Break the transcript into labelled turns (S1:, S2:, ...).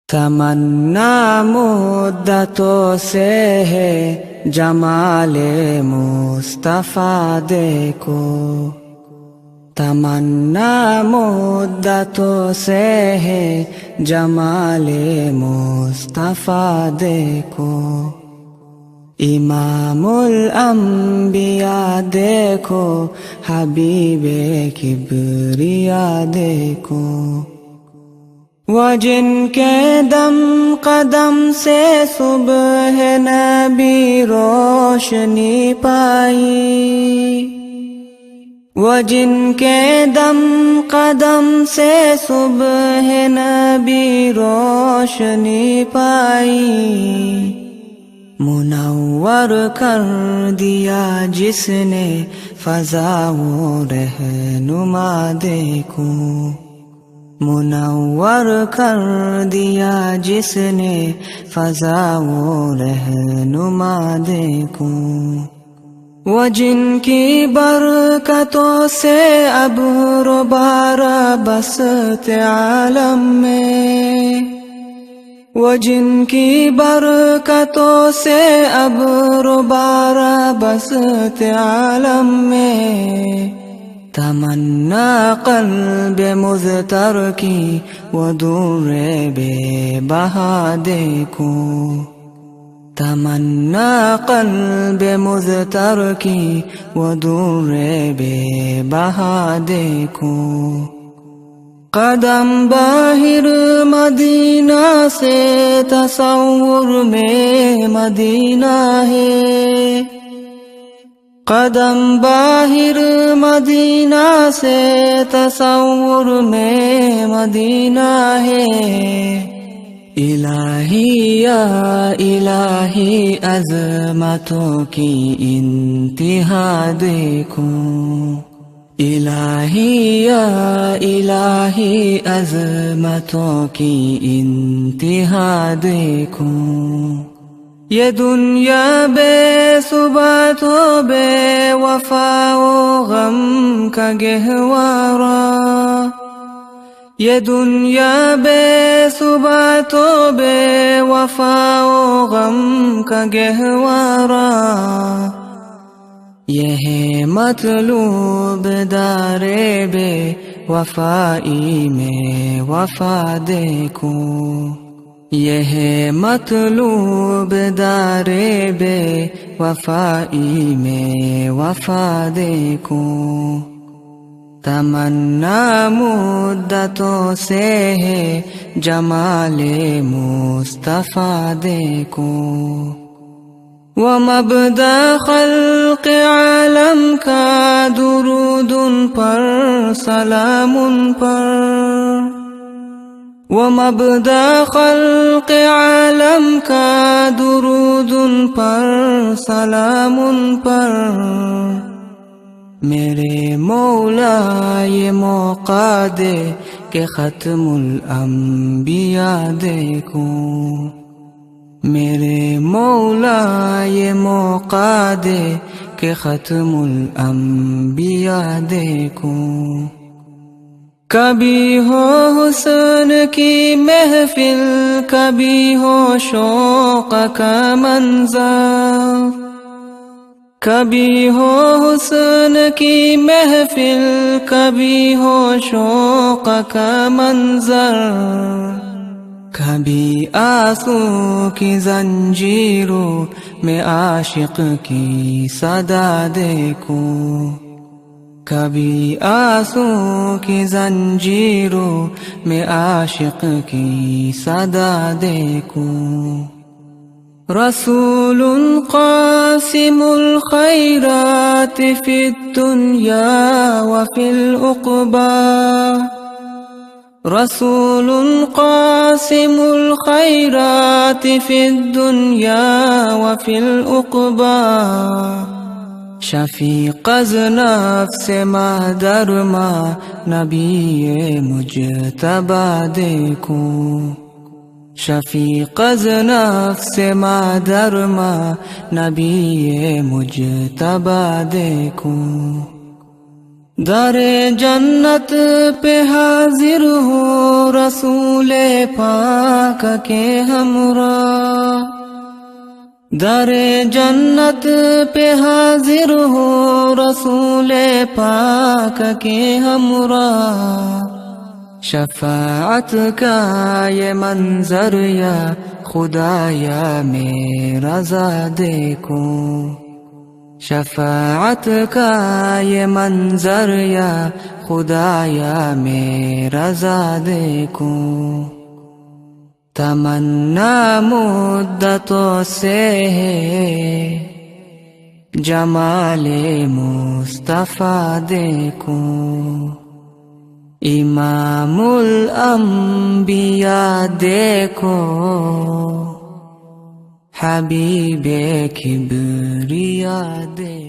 S1: تمنا مدتوں سے ہے جمال مصطفیٰ دیکھو، تمنا مدتوں سے ہے جمال مصطفیٰ دیکھو، امام الانبیاء دیکھو، حبیب کبریا دیکھو، وہ جن کے دم قدم سے صبح نبی روشنی پائی، وہ جن کے دم قدم سے صبح نبی روشنی پائی، منور کر دیا جس نے فضا و رہنما دیکھو، منور کر دیا جس نے فضا و رہنما دیکھو، وہ جن کی برکتوں سے ابر و بارہ بسط عالم میں، وہ جن کی برکتوں سے ابر و بارہ بسط عالم میں، تمنا قلب مضطر کی وہ دور بے بہا دیکھو، تمنا قلب مضطر کی وہ دور بے بہا دیکھو، قدم باہر مدینہ سے تصور میں مدینہ ہے، قدم باہر مدینہ سے تصور میں مدینہ ہے، الہی یا الہی عظمتوں کی انتہا دیکھو، الہی یا الہی عظمتوں کی انتہا دیکھو، یہ دنیا بے ثبات و بے وفا و غم کا گہوارہ، یہ دنیا بے ثبات و بے وفا و غم کا گہوارہ، یہ ہے مطلوب دار بے وفائی میں وفا دیکھو، یہ ہے مطلوب دار بے وفائی میں وفا دیکھو، تمنا مدتوں سے ہے جمال مصطفیٰ دیکھو، وہ مبدأ خلق عالم کا درود ان پر سلام ان پر، وہ مبدأ خلق عالم کا درود ان پر سلام ان پر، میرے مولا یہ موقع دے کہ ختم الانبیاء دیکھو، میرے مولا یہ موقع دے کہ ختم الانبیاء دیکھو، کبھی ہو حسن کی محفل، کبھی ہو شوق کا منظر، کبھی ہو حسن کی محفل، کبھی ہو شوق کا منظر، کبھی آنسو کی زنجیروں میں عاشق کی صدا دیکھو، کبھی آنسو کی زنجیروں میں عاشق کی صدا دیکھو، رسول قاسم الخیرات فی الدنیا وفی العقبی، رسول قاسم الخیرات فی الدنیا وفی العقبی، شفیق از نفس مادر ماں نبی مجتبی دیکھو، شفیق از نفس مادر ماں نبی مجتبی دیکھو، در جنت پہ حاضر ہو رسول پاک کے ہمراہ، در جنت پہ حاضر ہو رسول پاک کے ہمراہ، شفاعت کا یہ منظر یا خدایا میں رضا دیکھوں، شفاعت کا یہ منظر یا خدایا میں رضا دیکھوں، تمنا مدتوں سے ہے جمال مصطفیٰ دیکھوں، امام الانبیاء دیکھو حبیب کبریا دیکھو۔